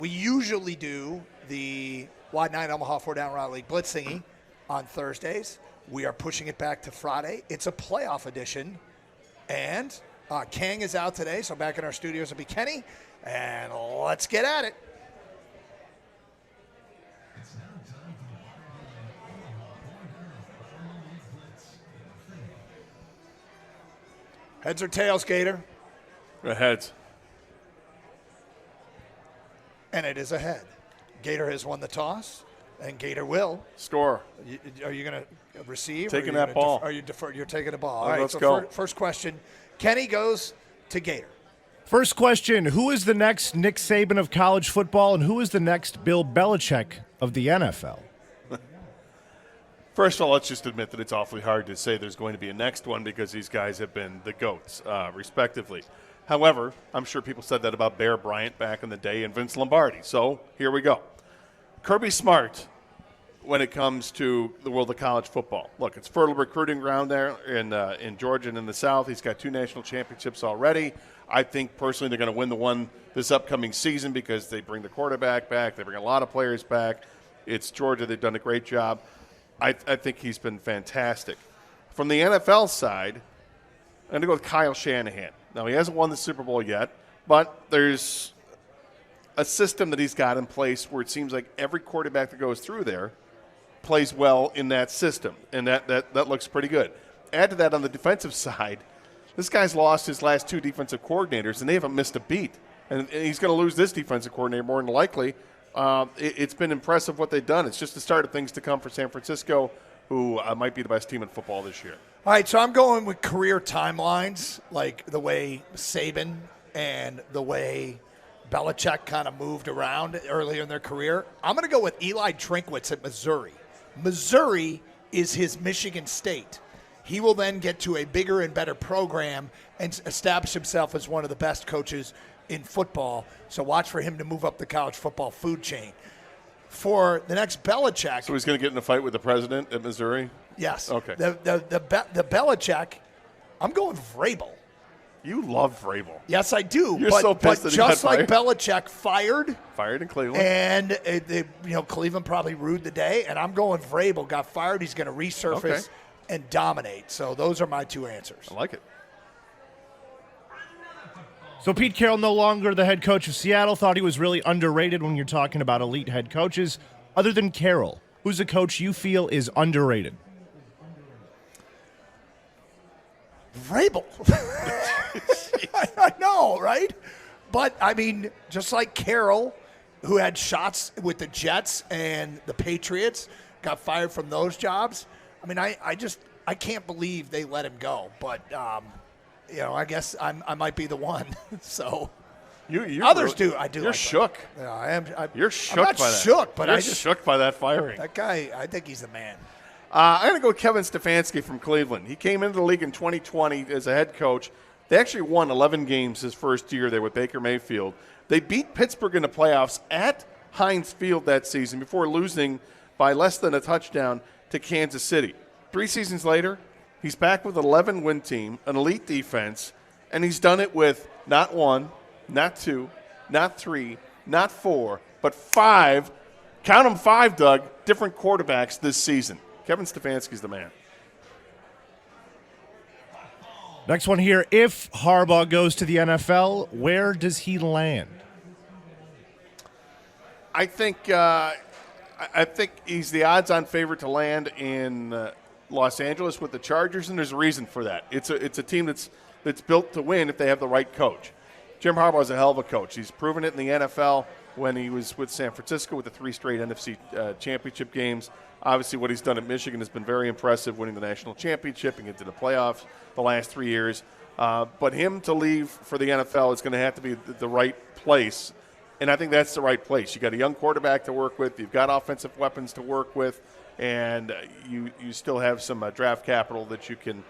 We usually do the Wide 9 Omaha 4-Down Route League Blitz thingy on Thursdays. We are pushing it back to Friday. It's a playoff edition. And Kang is out today, so back in our studios will be Kenny. And let's get at it. Heads or tails, Gator? Heads. And it is a head. Gator has won the toss, and Gator will. Score. Are you going to receive? Taking that ball. Are you defer? You're taking the ball. All right, let's go. First question. Kenny goes to Gator. First question, who is the next Nick Saban of college football, and who is the next Bill Belichick of the NFL? First of all, let's just admit that it's awfully hard to say there's going to be a next one because these guys have been the GOATs, respectively. However, I'm sure people said that about Bear Bryant back in the day and Vince Lombardi. So here we go. Kirby Smart, when it comes to the world of college football. Look, it's fertile recruiting ground there in Georgia and in the South. He's got 2 national championships already. I think personally they're going to win the one this upcoming season because they bring the quarterback back. They bring a lot of players back. It's Georgia. They've done a great job. I think he's been fantastic. From the NFL side, I'm going to go with Kyle Shanahan. Now, he hasn't won the Super Bowl yet, but there's a system that he's got in place where it seems like every quarterback that goes through there plays well in that system, and that looks pretty good. Add to that on the defensive side, this guy's lost his last 2 defensive coordinators, and they haven't missed a beat. And he's going to lose this defensive coordinator more than likely. It's been impressive what they've done. It's just the start of things to come for San Francisco, who might be the best team in football this year. All right, so I'm going with career timelines, like the way Saban and the way Belichick kind of moved around earlier in their career. I'm going to go with Eli Drinkwitz at Missouri. Missouri is his Michigan State. He will then get to a bigger and better program and establish himself as one of the best coaches in football. So watch for him to move up the college football food chain. For the next Belichick. So he's going to get in a fight with the president at Missouri? Yes. Okay. The Belichick, I'm going Vrabel. You love Vrabel. Yes, I do. You're so pissed that he got just like fired. Belichick fired in Cleveland. And Cleveland probably rued the day, and I'm going Vrabel got fired. He's going to resurface and dominate. So those are my 2 answers. I like it. So Pete Carroll, no longer the head coach of Seattle, thought he was really underrated when you're talking about elite head coaches. Other than Carroll, who's a coach you feel is underrated? Vrabel. I know, right? But, I mean, just like Carroll, who had shots with the Jets and the Patriots, got fired from those jobs. I mean, I can't believe they let him go. But, I guess I might be the one. So others do. I do. You're shook. Yeah, I am. You're shook I'm not by that. shook, but You're I just shook by that firing. That guy. I think he's the man. I'm going to go with Kevin Stefanski from Cleveland. He came into the league in 2020 as a head coach. They actually won 11 games his first year there with Baker Mayfield. They beat Pittsburgh in the playoffs at Heinz Field that season before losing by less than a touchdown to Kansas City. 3 seasons later, he's back with an 11-win team, an elite defense, and he's done it with not 1, not 2, not 3, not 4, but 5, count them 5, Doug, different quarterbacks this season. Kevin Stefanski's the man. Next one here. If Harbaugh goes to the NFL, where does he land? I think he's the odds-on favorite to land in Los Angeles with the Chargers, and there's a reason for that. It's a team that's built to win if they have the right coach. Jim Harbaugh is a hell of a coach. He's proven it in the NFL when he was with San Francisco with the 3 straight NFC championship games. Obviously, what he's done at Michigan has been very impressive, winning the national championship and getting to the playoffs the last 3 years. But him to leave for the NFL is going to have to be the right place, and I think that's the right place. You got a young quarterback to work with. You've got offensive weapons to work with, and you still have some draft capital that you can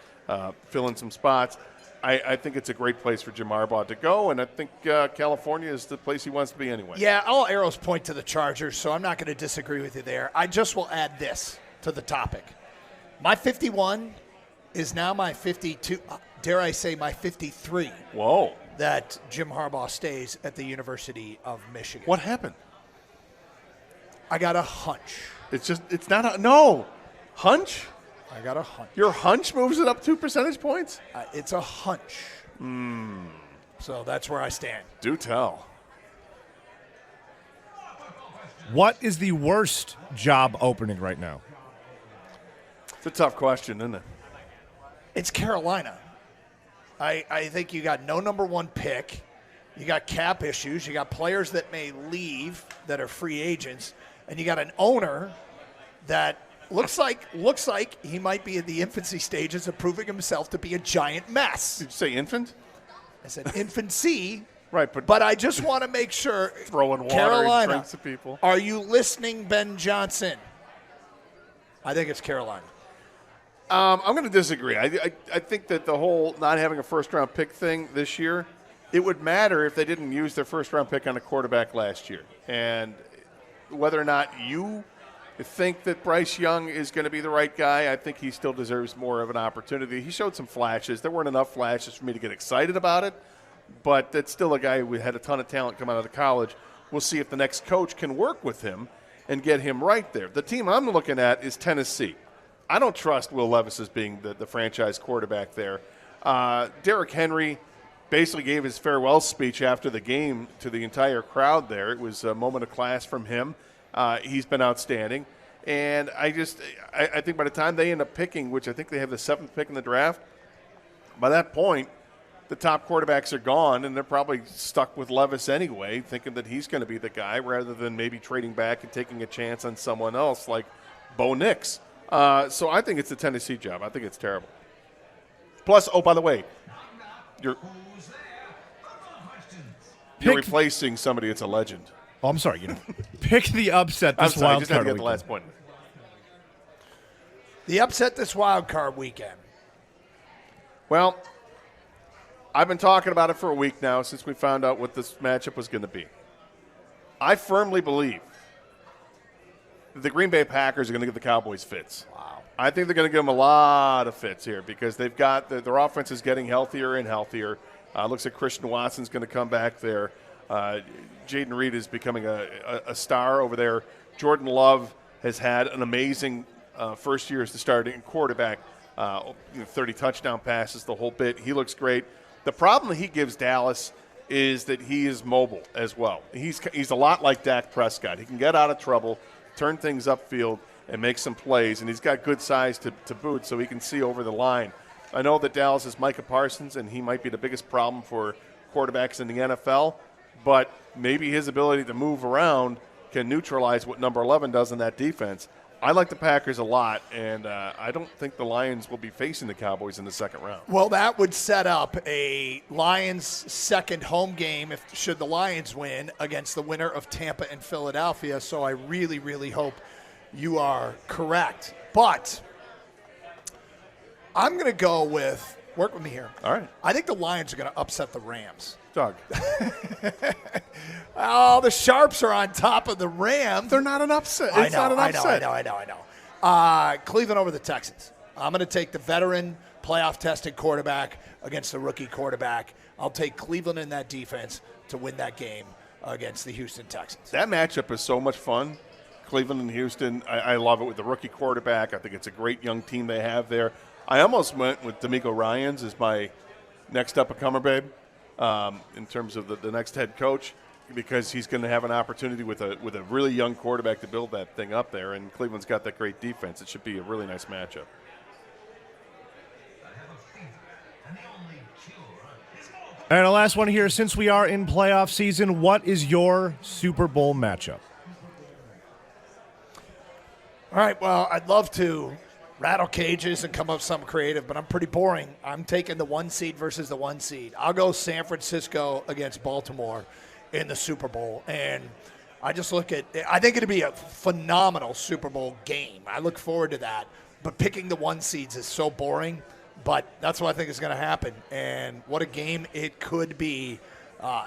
fill in some spots. I think it's a great place for Jim Harbaugh to go, and I think California is the place he wants to be anyway. Yeah, all arrows point to the Chargers, so I'm not going to disagree with you there. I just will add this to the topic. My 51 is now my 52, dare I say my 53. Whoa. that Jim Harbaugh stays at the University of Michigan. What happened? I got a hunch. It's not no hunch. I got a hunch. Your hunch moves it up 2 percentage points? It's a hunch. So that's where I stand. Do tell. What is the worst job opening right now? It's a tough question, isn't it? It's Carolina. I think you got no number one pick. You got cap issues. You got players that may leave that are free agents. And you got an owner that looks like he might be in the infancy stages of proving himself to be a giant mess. Did you say infant? I said infancy. Right, but I just want to make sure. Throwing water Carolina, and drinks to people. Are you listening, Ben Johnson? I think it's Carolina. I'm going to disagree. I think that the whole not having a first-round pick thing this year, it would matter if they didn't use their first-round pick on a quarterback last year. And whether or not you think that Bryce Young is going to be the right guy, I think he still deserves more of an opportunity. He showed some flashes. There weren't enough flashes for me to get excited about it, but that's still a guy who had a ton of talent come out of the college. We'll see if the next coach can work with him and get him right there. The team I'm looking at is Tennessee. I don't trust Will Levis as being the franchise quarterback there. Derrick Henry basically gave his farewell speech after the game to the entire crowd there. It was a moment of class from him. He's been outstanding. And I think by the time they end up picking, which I think they have the 7th pick in the draft, by that point, the top quarterbacks are gone, and they're probably stuck with Levis anyway, thinking that he's going to be the guy rather than maybe trading back and taking a chance on someone else like Bo Nix. So I think it's the Tennessee job. I think it's terrible. Plus, oh, by the way, you're replacing somebody that's a legend. Oh, I'm sorry. Pick the upset this I'm sorry, wild just had to card get the weekend. last point. The upset this wild card weekend. Well, I've been talking about it for a week now since we found out what this matchup was going to be. I firmly believe the Green Bay Packers are going to give the Cowboys fits. Wow. I think they're going to give them a lot of fits here because they've got their offense is getting healthier and healthier. Looks like Christian Watson's going to come back there. Jaden Reed is becoming a star over there. Jordan Love has had an amazing first year as the starting quarterback. 30 touchdown passes, the whole bit. He looks great. The problem that he gives Dallas is that he is mobile as well. He's a lot like Dak Prescott. He can get out of trouble, turn things upfield, and make some plays. And he's got good size to boot, so he can see over the line. I know that Dallas is Micah Parsons, and he might be the biggest problem for quarterbacks in the NFL, but maybe his ability to move around can neutralize what number 11 does in that defense. I like the Packers a lot, and I don't think the Lions will be facing the Cowboys in the second round. Well, that would set up a Lions second home game should the Lions win against the winner of Tampa and Philadelphia. So I really, really hope you are correct. But I'm going to go with – work with me here. All right. I think the Lions are going to upset the Rams. Doug. Oh, the Sharps are on top of the Rams. They're not an upset. I It's not an upset. know. Cleveland over the Texans. I'm going to take the veteran playoff-tested quarterback against the rookie quarterback. I'll take Cleveland in that defense to win that game against the Houston Texans. That matchup is so much fun. Cleveland and Houston, I love it with the rookie quarterback. I think it's a great young team they have there. I almost went with D'Amico Ryans as my next up-and-comer, babe, in terms of the next head coach, because he's going to have an opportunity with a really young quarterback to build that thing up there, and Cleveland's got that great defense. It should be a really nice matchup. And the last one here, since we are in playoff season, what is your Super Bowl matchup? All right, well, I'd love to rattle cages and come up with something creative, but I'm pretty boring. I'm taking the 1 seed versus the 1 seed. I'll go San Francisco against Baltimore in the Super Bowl. And I just I think it'll be a phenomenal Super Bowl game. I look forward to that. But picking the 1 seeds is so boring, but that's what I think is going to happen. And what a game it could be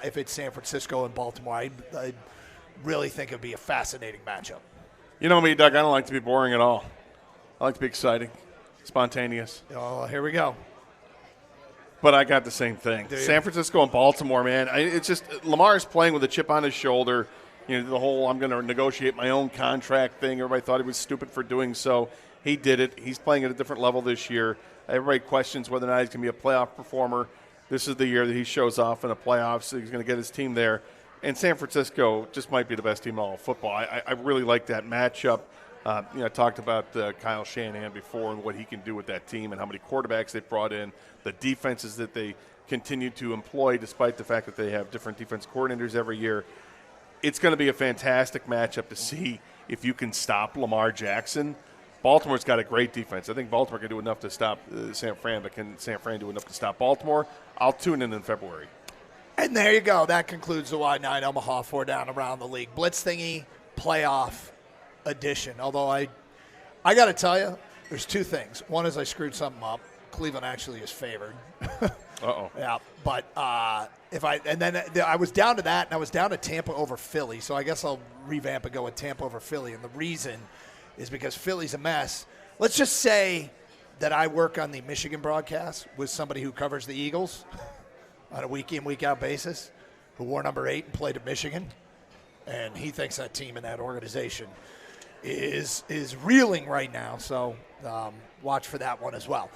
if it's San Francisco and Baltimore. I really think it would be a fascinating matchup. You know me, Doug, I don't like to be boring at all. I like to be exciting, spontaneous. Oh, here we go. But I got the same thing. San Francisco and Baltimore, man. It's just Lamar is playing with a chip on his shoulder. You know, the whole I'm going to negotiate my own contract thing. Everybody thought he was stupid for doing so. He did it. He's playing at a different level this year. Everybody questions whether or not he's going to be a playoff performer. This is the year that he shows off in the playoffs. So he's going to get his team there. And San Francisco just might be the best team in all of football. I really like that matchup. I talked about Kyle Shanahan before and what he can do with that team and how many quarterbacks they've brought in, the defenses that they continue to employ despite the fact that they have different defense coordinators every year. It's going to be a fantastic matchup to see if you can stop Lamar Jackson. Baltimore's got a great defense. I think Baltimore can do enough to stop San Fran, but can San Fran do enough to stop Baltimore? I'll tune in February. And there you go. That concludes the Y9 Omaha 4 Down Around the League Blitz Thingy playoff edition. Although I got to tell you, there's two things. One is I screwed something up. Cleveland actually is favored. Uh-oh. Yeah, but I was down to that, and I was down to Tampa over Philly. So I guess I'll revamp and go with Tampa over Philly. And the reason is because Philly's a mess. Let's just say that I work on the Michigan broadcast with somebody who covers the Eagles on a week-in, week-out basis, who wore number 8 and played at Michigan. And he thinks that team and that organization is reeling right now. So watch for that one as well.